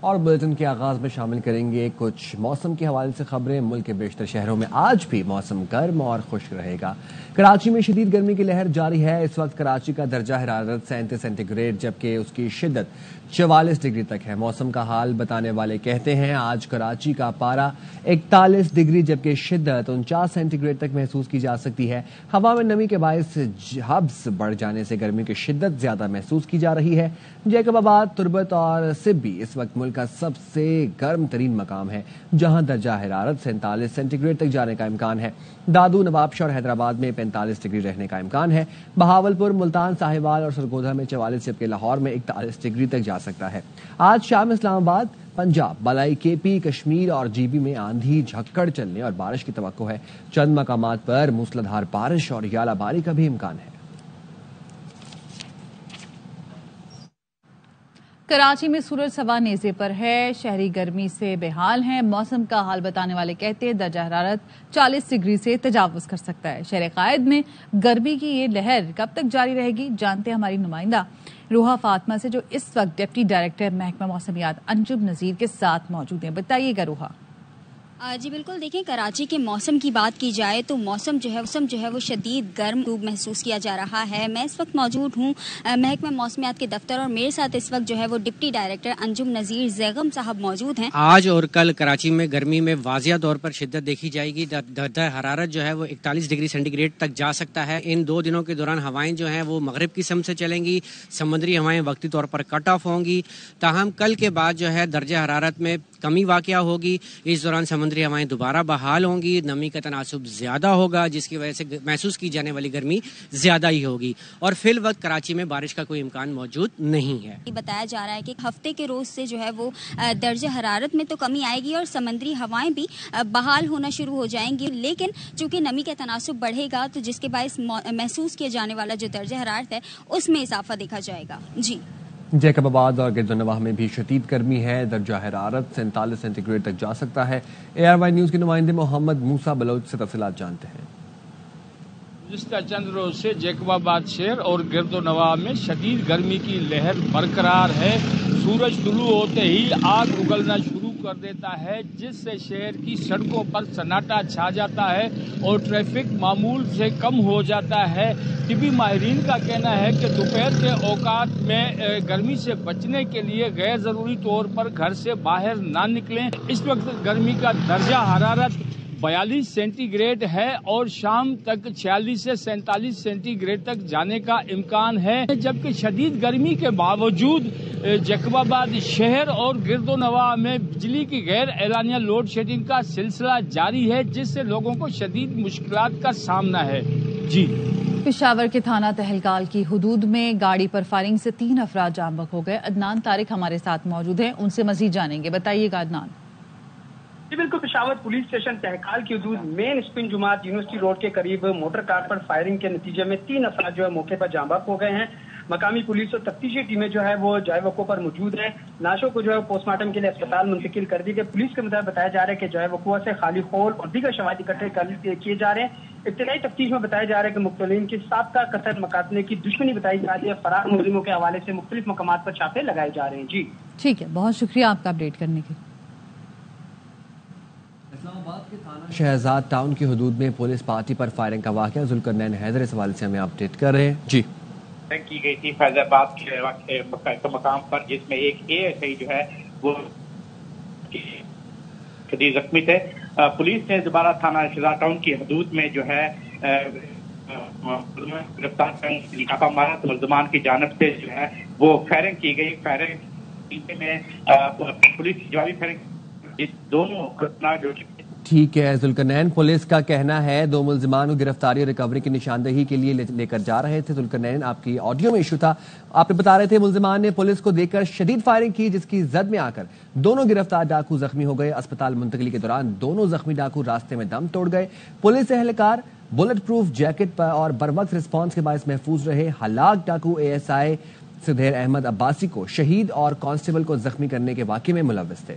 اور بلیٹن کے آغاز میں شامل کریں گے کچھ موسم کے حوالے سے خبریں۔ ملک کے بیشتر شہروں میں آج بھی موسم گرم اور خشک رہے گا۔ کراچی میں شدید گرمی کی لہر جاری ہے۔ اس وقت کراچی کا درجہ حرارت 37 سینٹی گریڈ جبکہ اس کی شدت 44 ڈگری تک ہے۔ موسم کا حال بتانے والے کہتے ہیں آج کراچی کا پارا 41 ڈگری جبکہ شدت 49 سینٹی گریڈ تک محسوس کی جا سکتی ہے۔ ہوا میں نمی کے باعث حبس بڑھ جانے سے گرمی کی شدت زیادہ محسوس کی جا رہی ہے۔ جیکب آباد، تربت اور سبی اس وقت ملک کا سب سے گرم ترین مقام ہے جہاں درجہ حرارت 47 سینٹی گریڈ تک جانے کا امکان ہے۔ دادو، نوابشاہ اور حیدرآباد میں 45 ڈگری رہنے کا امکان ہے۔ بہاولپور، ملتان، ساہیوال اور سرگودھا میں 44 جبکہ لاہور میں 41 ڈگری تک جا سکتا ہے۔ آج شام اسلام آباد، پنجاب، بالائی کے پی، کشمیر اور جی بی میں آندھی جھکڑ چلنے اور بارش کی توقع ہے۔ چند مقامات پر موسلادھار بارش اور ژالہ باری کا بھی امکان ہے۔ کراچی میں سورج سوا نیزے پر ہے، شہری گرمی سے بحال ہیں۔ موسم کا حال بتانے والے کہتے ہیں درجہ حرارت 40 ڈگری سے تجاوز کر سکتا ہے۔ شہر قائد میں گرمی کی یہ لہر کب تک جاری رہے گی، جانتے ہیں ہماری نمائندہ روحا فاطمہ سے جو اس وقت ڈپٹی ڈائریکٹر محکمہ موسمیات انجم نذیر کے ساتھ موجود ہیں۔ بتائیے گا روحا۔ جی بالکل، دیکھیں کراچی کے موسم کی بات کی جائے تو موسم جو ہے وہ شدید گرم محسوس کیا جا رہا ہے۔ میں اس وقت موجود ہوں محکمہ موسمیات کے دفتر اور میرے ساتھ اس وقت جو ہے وہ ڈپٹی ڈائریکٹر انجم نذیر زیغم صاحب موجود ہیں۔ آج اور کل کراچی میں گرمی میں واضح طور پر شدت دیکھی جائے گی۔ درجہ حرارت جو ہے وہ 41 ڈگری سینٹی گریڈ تک جا سکتا ہے۔ ان 2 دنوں کے دوران ہوائیں جو ہیں وہ مغرب کی سمت سے چلیں گی، سمندری ہوائیں وقتی طور پر کٹ آف ہوں گی۔ تاہم کل کے بعد جو ہے درجہ حرارت میں کمی واقع ہوگی۔ اس دوران سمندری ہوائیں دوبارہ بحال ہوں گی، نمی کا تناسب زیادہ ہوگا جس کی وجہ سے محسوس کی جانے والی گرمی زیادہ ہی ہوگی، اور فی الوقت کراچی میں بارش کا کوئی امکان موجود نہیں ہے۔ بتایا جا رہا ہے کہ ہفتے کے روز سے جو ہے وہ درجہ حرارت میں تو کمی آئے گی اور سمندری ہوائیں بھی بحال ہونا شروع ہو جائیں گی، لیکن چونکہ نمی کا تناسب بڑھے گا تو جس کے باعث محسوس کیا جانے والا جو درجہ حرارت ہے اس میں اضافہ دیکھا جائے گا۔ جی جیکب آباد اور گرد و نواح میں بھی شدید گرمی ہے، درجہ حرارت 47 سینٹی گریڈ تک جا سکتا ہے۔ ARY نیوز کے نمائندے محمد موسیٰ بلوچ سے تفصیلات جانتے ہیں۔ گزشتہ چند روز سے جیکب آباد شہر اور گرد و نواح میں شدید گرمی کی لہر برقرار ہے۔ سورج طلوع ہوتے ہی آگ اگلنا شروع کر دیتا ہے جس سے شہر کی سڑکوں پر سناٹا چھا جاتا ہے اور ٹریفک معمول سے کم ہو جاتا ہے۔ طبی ماہرین کا کہنا ہے کہ دوپہر کے اوقات میں گرمی سے بچنے کے لیے غیر ضروری طور پر گھر سے باہر نہ نکلیں۔ اس وقت گرمی کا درجہ حرارت 42 سینٹی گریڈ ہے اور شام تک 46 سے 47 سینٹی گریڈ تک جانے کا امکان ہے، جبکہ شدید گرمی کے باوجود جیکب آباد شہر اور گرد و نواح میں بجلی کی غیر اعلانیہ لوڈ شیڈنگ کا سلسلہ جاری ہے جس سے لوگوں کو شدید مشکلات کا سامنا ہے۔ جی پشاور کے تھانہ تہلکال کی حدود میں گاڑی پر فائرنگ سے 3 افراد جاں بحق ہو گئے۔ عدنان طارق ہمارے ساتھ موجود ہیں، ان سے مزید جانیں گے۔ بتائیے گا عدنان۔ جی بالکل، پشاور پولیس اسٹیشن تہلکال کی حدود مین اسپن جماعت یونیورسٹی روڈ کے قریب موٹر کار پر فائرنگ کے نتیجے میں 3 افراد جو ہے موقع پر جاں بحق ہو گئے ہیں۔ مقامی پولیس اور تفتیشی ٹیمیں جو ہے وہ جائے وقوع پر موجود ہیں۔ لاشوں کو جو ہے پوسٹ مارٹم کے لیے اسپتال منتقل کر دی گئی۔ پولیس کے مطابق بتایا جا رہا ہے کہ جائے وقوع سے خالی خول اور دیگر شواہد اکٹھے کیے جا رہے ہیں۔ ابتدائی تفتیش میں بتایا جا رہا ہے کہ مقتولین کی سابقہ قتل مقاتلے کی دشمنی بتائی جا رہی ہے۔ فرار ملزموں کے حوالے سے مختلف مقامات پر چھاپے لگائے جا رہے ہیں۔ جی ٹھیک ہے، بہت شکریہ آپ کا اپڈیٹ کرنے کے۔ اسلام آباد کے تھانہ شہزاد ٹاؤن کی حدود میں پولیس پارٹی پر فائرنگ کا واقعہ ذوالقرنین حیدر اس حوالے سے ہمیں اپڈیٹ کر رہے ہیں۔ جی کی گئی تھی فیض آباد کے مقام پر جس میں ایک ASI جو ہے وہ شدید زخمی تھے۔ پولیس نے دوبارہ تھانہ شہزاد ٹاؤن کی حدود میں جو ہے گرفتار کرنے کے لیے چھاپہ مارا تو ملزمان کی جانب سے جو ہے وہ فائرنگ کی گئی۔ فائرنگ میں پولیس کی جوابی فائرنگ دونوں جو ٹھیک ہے ذوالقرنین، پولیس کا کہنا ہے 2 ملزمان کو گرفتاری اور ریکوری کی نشاندہی کے لیے لے کر جا رہے تھے۔ ذوالقرنین، آپ کی آڈیو میں ایشو تھا، آپ نے بتا رہے تھے ملزمان نے پولیس کو دیکھ کر شدید فائرنگ کی جس کی زد میں آ کر دونوں گرفتار ڈاکو زخمی ہو گئے۔ اسپتال منتقلی کے دوران دونوں زخمی ڈاکو راستے میں دم توڑ گئے۔ پولیس اہلکار بلٹ پروف جیکٹ اور بروقت رسپانس کے باعث محفوظ رہے۔ ہلاک ڈاکو ASI سدھیر احمد عباسی کو شہید اور کانسٹیبل کو زخمی کرنے کے واقعے میں ملوث تھے۔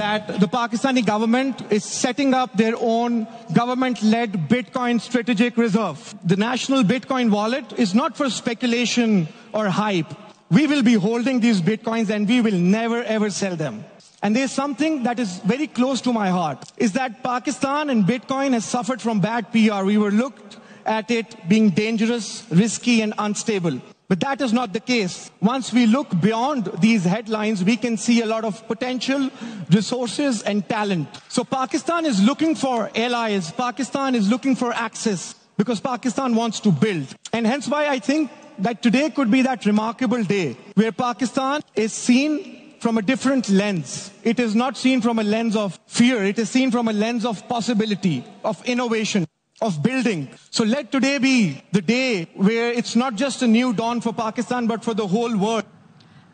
That the Pakistani government is setting up their own government-led Bitcoin strategic reserve. The national Bitcoin wallet is not for speculation or hype. We will be holding these Bitcoins and we will never ever sell them. And there's something that is very close to my heart, is that Pakistan and Bitcoin has suffered from bad PR. We were looked at it being dangerous, risky and unstable. But that is not the case. Once we look beyond these headlines, we can see a lot of potential, resources and talent. So Pakistan is looking for allies. Pakistan is looking for access because Pakistan wants to build. And hence why I think that today could be that remarkable day where Pakistan is seen from a different lens. It is not seen from a lens of fear. It is seen from a lens of possibility, of innovation, of building. So let today be the day where it's not just a new dawn for Pakistan but for the whole world.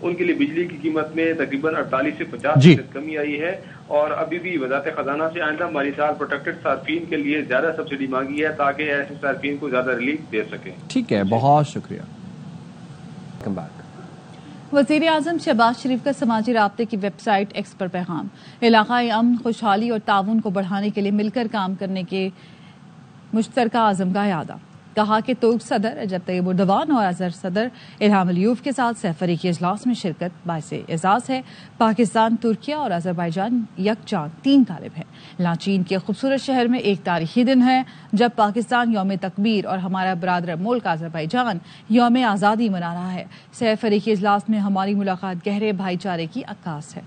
ان کے لیے بجلی کی قیمت میں تقریباً 48 سے 50% کمی آئی ہے، اور ابھی بھی وزارت خزانہ سے آئندہ مالی سال پروٹیکٹڈ صارفین کے لیے زیادہ سبسڈی مانگی ہے تاکہ ایسے صارفین کو زیادہ ریلیف دے سکیں. ٹھیک ہے، بہت شکریہ. وزیر اعظم شہباز شریف کا سماجی رابطے کی ویب سائٹ ایکس پر پیغام. علاقائی امن، خوشحالی اور تعاون کو بڑھانے کے لیے مل کر کام کرنے کے مشترکہ عزم کا اعادہ. کہا کہ ترک صدر رجب طیب ایردوان اور اظہر صدر الہام علیوف کے ساتھ سہ فریقی اجلاس میں شرکت باعث اعزاز ہے. پاکستان، ترکیہ اور آذربائیجان یکجا 3 غالب ہیں. لانچین کے خوبصورت شہر میں ایک تاریخی دن ہے جب پاکستان یوم تکبیر اور ہمارا برادر ملک آذربائیجان یوم آزادی منا رہا ہے. سہ فریقی اجلاس میں ہماری ملاقات گہرے بھائی چارے کی عکاس ہے.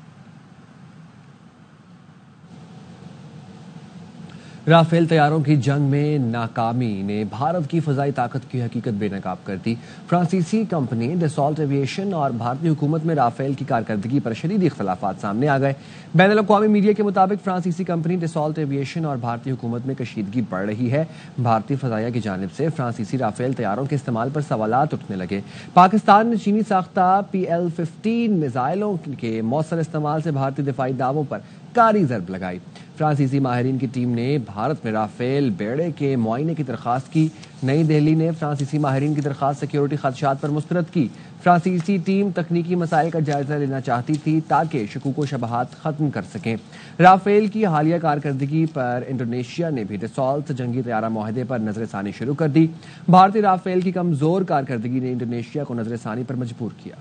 رافیل طیاروں کی جنگ میں ناکامی نے بھارت کی فضائی طاقت کی حقیقت بے نقاب کر دی. فرانسیسی کمپنی دسالٹ ایویشن اور بھارتی حکومت میں رافیل کی کارکردگی پر شدید اختلافات سامنے آ گئے. بین الاقوامی میڈیا کے مطابق فرانسیسی کمپنی دسالٹ ایویشن اور بھارتی حکومت میں کشیدگی بڑھ رہی ہے. بھارتی فضائیہ کی جانب سے فرانسیسی رافیل طیاروں کے استعمال پر سوالات اٹھنے لگے. پاکستان نے چینی ساختہ PL-15 میزائلوں کے موثر استعمال سے بھارتی دفاعی دعووں پر کاری ضرب لگائی. فرانسیسی ماہرین کی ٹیم نے بھارت میں رافیل بیڑے کے معائنے کی درخواست کی. نئی دہلی نے فرانسیسی ماہرین کی درخواست سیکیورٹی خدشات پر مسترد کی. فرانسیسی ٹیم تکنیکی مسائل کا جائزہ لینا چاہتی تھی تاکہ شکوک و شبہات ختم کر سکیں. رافیل کی حالیہ کارکردگی پر انڈونیشیا نے بھی دسالٹ جنگی طیارہ معاہدے پر نظر ثانی شروع کر دی. بھارتی رافیل کی کمزور کارکردگی نے انڈونیشیا کو نظر ثانی پر مجبور کیا.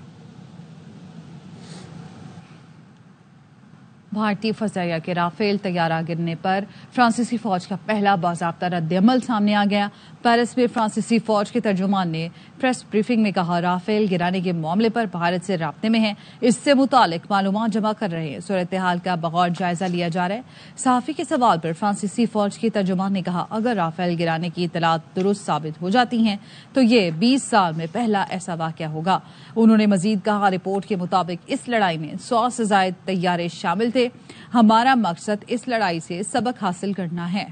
بھارتی فضائیہ کے رافیل طیارہ گرنے پر فرانسیسی فوج کا پہلا باضابطہ رد عمل سامنے آ گیا. پیرس میں فرانسیسی فوج کے ترجمان نے پریس بریفنگ میں کہا رافیل گرانے کے معاملے پر بھارت سے رابطے میں ہیں، اس سے متعلق معلومات جمع کر رہے ہیں، صورتحال کا بغور جائزہ لیا جا رہا ہے. صحافی کے سوال پر فرانسیسی فوج کے ترجمان نے کہا اگر رافیل گرانے کی اطلاعات درست ثابت ہو جاتی ہیں تو یہ 20 سال میں پہلا ایسا واقعہ ہوگا. انہوں نے مزید کہا رپورٹ کے مطابق اس لڑائی میں 100 سے زائد طیارے شامل تھے. ہمارا مقصد اس لڑائی سے سبق حاصل کرنا ہے.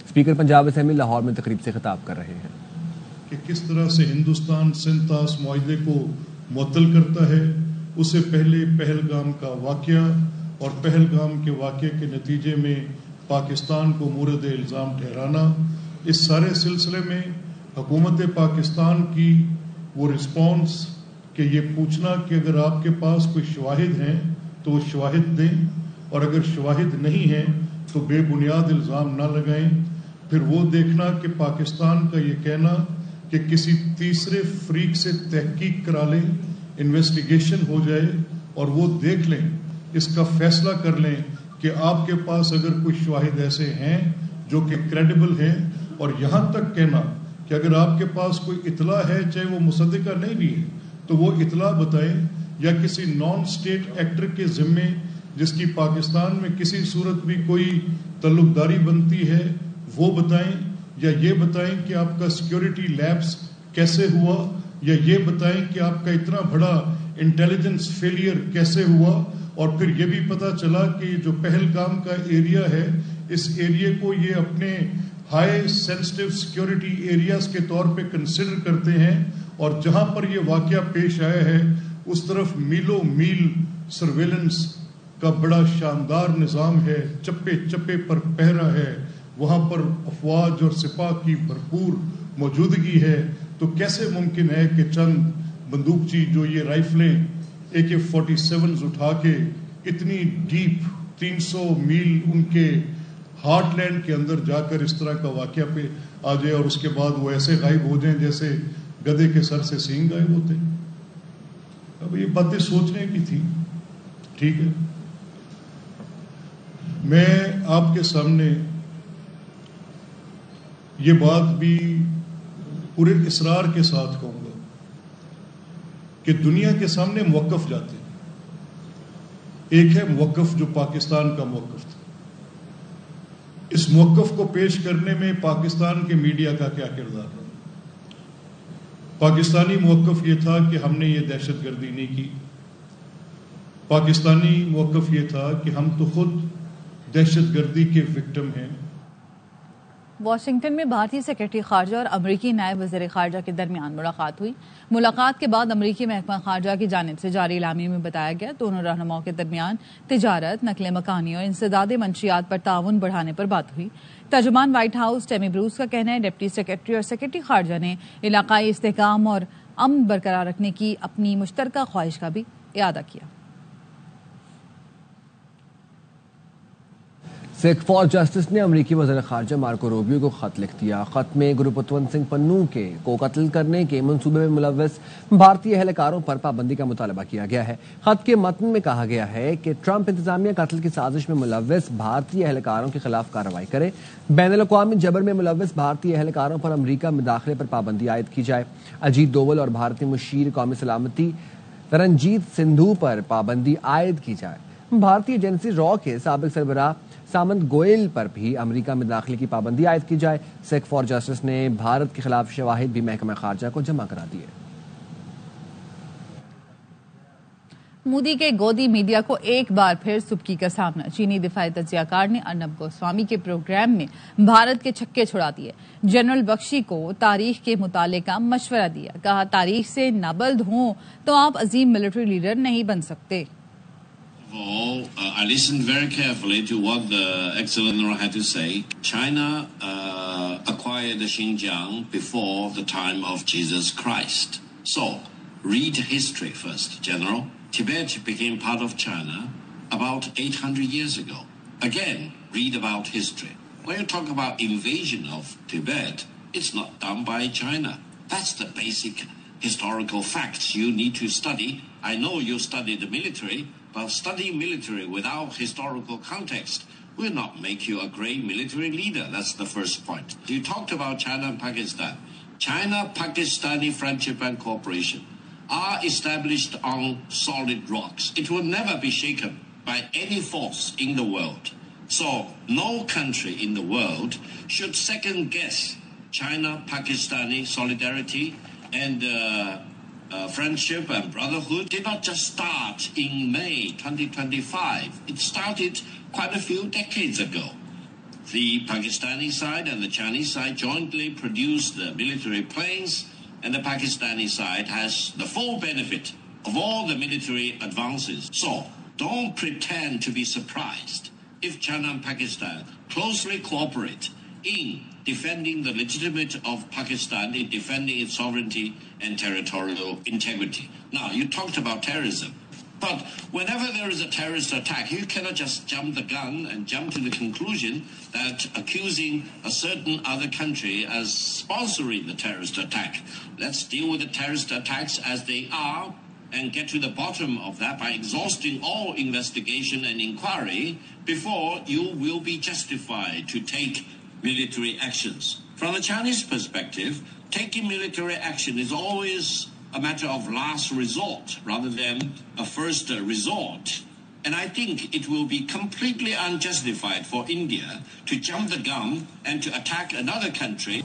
اسپیکر پنجاب اسمبلی لاہور میں تقریب سے خطاب کر رہے ہیں کہ کس طرح سے ہندوستان سنتاس معاہدے کو معطل کرتا ہے. اس سے پہلے پہلگام کا واقعہ اور پہلگام کے واقعے کے نتیجے میں پاکستان کو مورد الزام ٹھہرانا، اس سارے سلسلے میں حکومت پاکستان کی وہ رسپانس کہ یہ پوچھنا کہ اگر آپ کے پاس کوئی شواہد ہیں تو وہ شواہد دیں، اور اگر شواہد نہیں ہیں تو بے بنیاد الزام نہ لگائیں. پھر وہ دیکھنا کہ پاکستان کا یہ کہنا کہ کسی تیسرے فریق سے تحقیق کرا لیں، انویسٹیگیشن ہو جائے اور وہ دیکھ لیں، اس کا فیصلہ کر لیں کہ آپ کے پاس اگر کوئی شواہد ایسے ہیں جو کہ کریڈیبل ہیں، اور یہاں تک کہنا کہ اگر آپ کے پاس کوئی اطلاع ہے چاہے وہ مصدقہ نہیں بھی ہے تو وہ اطلاع بتائیں، یا کسی نان اسٹیٹ ایکٹر کے ذمے جس کی پاکستان میں کسی صورت بھی کوئی تعلق داری بنتی ہے وہ بتائیں، یا یہ بتائیں کہ آپ کا سیکیورٹی لیپس کیسے ہوا، یا یہ بتائیں کہ آپ کا اتنا بڑا انٹیلیجنس فیلئر کیسے ہوا. اور پھر یہ بھی پتا چلا کہ جو پہلگام کا ایریا ہے اس ایریے کو یہ اپنے ہائی سینسٹیو سیکیورٹی ایریاز کے طور پہ کنسیڈر کرتے ہیں، اور جہاں پر یہ واقعہ پیش آیا ہے اس طرف میلوں میل سرویلنس کا بڑا شاندار نظام ہے، چپے چپے پر پہرا ہے، وہاں پر افواج اور سپاہ کی بھرپور موجودگی ہے. تو کیسے ممکن ہے کہ چند بندوقچی جو یہ رائفلیں AK-47 اٹھا کے اتنی ڈیپ 300 میل ان کے ہارٹ لینڈ کے اندر جا کر اس طرح کا واقعہ پہ آ جائے، اور اس کے بعد وہ ایسے غائب ہو جائیں جیسے گدھے کے سر سے سینگ غائب ہوتے. اب یہ باتیں سوچنے کی تھی. ٹھیک ہے، میں آپ کے سامنے یہ بات بھی پورے اصرار کے ساتھ کہوں گا کہ دنیا کے سامنے موقف جاتے ہیں. ایک ہے موقف جو پاکستان کا موقف تھا. اس موقف کو پیش کرنے میں پاکستان کے میڈیا کا کیا کردار رہا؟ پاکستانی موقف یہ تھا کہ ہم نے یہ دہشت گردی نہیں کی. پاکستانی موقف یہ تھا کہ ہم تو خود دہشت گردی کے وکٹم ہیں. واشنگٹن میں بھارتی سیکرٹری خارجہ اور امریکی نائب وزیر خارجہ کے درمیان ملاقات ہوئی۔ ملاقات کے بعد امریکی محکمہ خارجہ کی جانب سے جاری اعلامیے میں بتایا گیا دونوں رہنماؤں کے درمیان تجارت، نقل مکانی اور انسداد منشیات پر تعاون بڑھانے پر بات ہوئی۔ ترجمان وائٹ ہاؤس ٹیمی بروس کا کہنا ہے ڈپٹی سیکرٹری اور سیکرٹری خارجہ نے علاقائی استحکام اور امن برقرار رکھنے کی اپنی مشترکہ خواہش کا بھی اعادہ کیا۔ سکھ فار جسٹس نے امریکی وزیر خارجہ مارکو روبیو کو خط لکھ دیا۔ خط میں گروپتونت سنگھ پنو کو قتل کرنے کے منصوبے میں ملوث بھارتی اہلکاروں پر پابندی کا مطالبہ کیا گیا ہے۔ خط کے متن میں کہا گیا ہے کہ ٹرمپ انتظامیہ قتل کی سازش میں ملوث بھارتی اہلکاروں کے خلاف کارروائی کرے، بین الاقوامی جبر میں ملوث بھارتی اہلکاروں پر امریکہ میں داخلے پر پابندی عائد کی جائے۔ اجیت دوول اور بھارتی مشیر قومی سلامتی ترنجیت سندھو پر پابندی عائد کی جائے۔ بھارتی ایجنسی را کے سابق سربراہ سامنت گوئل پر بھی امریکہ میں داخلے کی پابندی عائد کی جائے۔ سکھ فار جسٹس نے بھارت کے خلاف شواہد بھی محکمہ خارجہ کو جمع کرا دیے۔ مودی کے گودی میڈیا کو ایک بار پھر سبکی کا سامنا۔ چینی دفاعی تجزیہ کار نے ارنب گوسوامی کے پروگرام میں بھارت کے چھکے چھڑا دیے۔ جنرل بخشی کو تاریخ کے مطالعے کا مشورہ دیا، کہا تاریخ سے نابلد ہوں تو آپ عظیم ملٹری لیڈر نہیں بن سکتے۔ I listened very carefully to what the excellent General had to say. China acquired Xinjiang before the time of Jesus Christ. So, read history first, General. Tibet became part of China about 800 years ago. Again, read about history. When you talk about invasion of Tibet, it's not done by China. That's the basic historical facts you need to study. I know you study the military, but studying military without historical context will not make you a great military leader. That's the first point. You talked about China and Pakistan. China-Pakistani friendship and cooperation are established on solid rocks. It will never be shaken by any force in the world. So, no country in the world should second-guess China-Pakistani solidarity and friendship and brotherhood did not just start in May 2025. It started quite a few decades ago. The Pakistani side and the Chinese side jointly produced the military planes, and the Pakistani side has the full benefit of all the military advances. So, don't pretend to be surprised if China and Pakistan closely cooperate in defending the legitimate of Pakistan, in defending its sovereignty and territorial integrity. Now, you talked about terrorism. But whenever there is a terrorist attack, you cannot just jump the gun and jump to the conclusion that accusing a certain other country as sponsoring the terrorist attack. Let's deal with the terrorist attacks as they are and get to the bottom of that by exhausting all investigation and inquiry before you will be justified to take military actions. From the Chinese perspective, taking military action is always a matter of last resort rather than a first resort. And I think it will be completely unjustified for India to jump the gun and to attack another country.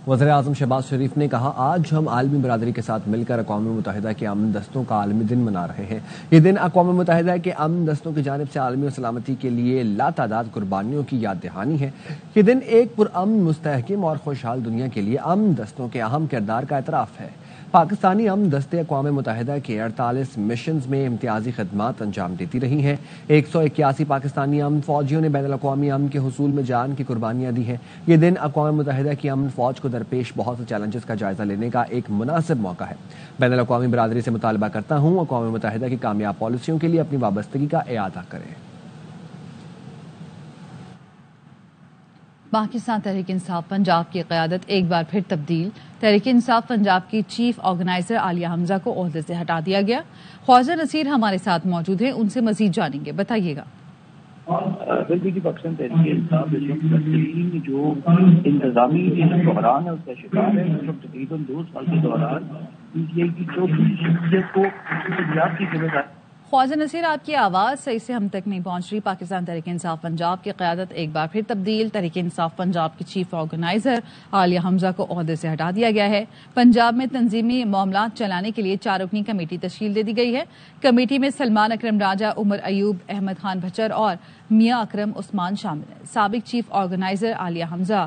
وزیر اعظم شہباز شریف نے کہا آج ہم عالمی برادری کے ساتھ مل کر اقوام متحدہ کے امن دستوں کا عالمی دن منا رہے ہیں۔ یہ دن اقوام متحدہ کے امن دستوں کی جانب سے عالمی سلامتی کے لیے لاتعداد قربانیوں کی یاد دہانی ہے۔ یہ دن ایک پرامن، مستحکم اور خوشحال دنیا کے لیے امن دستوں کے اہم کردار کا اعتراف ہے۔ پاکستانی امن دستے اقوام متحدہ کے 48 مشنز میں امتیازی خدمات انجام دیتی رہی ہیں۔ 181 پاکستانی امن فوجیوں نے بین الاقوامی امن کے حصول میں جان کی قربانیاں دی ہیں۔ یہ دن اقوام متحدہ کی امن فوج کو درپیش بہت سے چیلنجز کا جائزہ لینے کا ایک مناسب موقع ہے۔ بین الاقوامی برادری سے مطالبہ کرتا ہوں اقوام متحدہ کی کامیاب پالیسیوں کے لیے اپنی وابستگی کا اعادہ کریں۔ پاکستان تحریک انصاف پنجاب کی قیادت ایک بار پھر تبدیل۔ تحریک انصاف پنجاب کی چیف آرگنائزر عالیہ حمزہ کو عہدے سے ہٹا دیا گیا۔ خواجہ نصیر ہمارے ساتھ موجود ہیں، ان سے مزید جانیں گے، بتائیے گا۔ بالکل جی، پاکستان تحریک انصاف جو انتظامی بحران ہے اس کا شکار ہے۔ تقریباً 2 سال کے دوران پی ٹی آئی کی چوتھی شخصیت کو پنجاب کی ذمہ داری۔ خواجہ نصیر، آپ کی آواز صحیح سے ہم تک نہیں پہنچ رہی۔ پاکستان تحریک انصاف پنجاب کی قیادت ایک بار پھر تبدیل۔ تحریک انصاف پنجاب کی چیف آرگنائزر عالیہ حمزہ کو عہدے سے ہٹا دیا گیا ہے۔ پنجاب میں تنظیمی معاملات چلانے کے لیے 4 رکنی کمیٹی تشکیل دے دی گئی ہے۔ کمیٹی میں سلمان اکرم راجہ، عمر ایوب، احمد خان بچر اور میاں اکرم عثمان شامل ہیں۔ سابق چیف آرگنائزر عالیہ حمزہ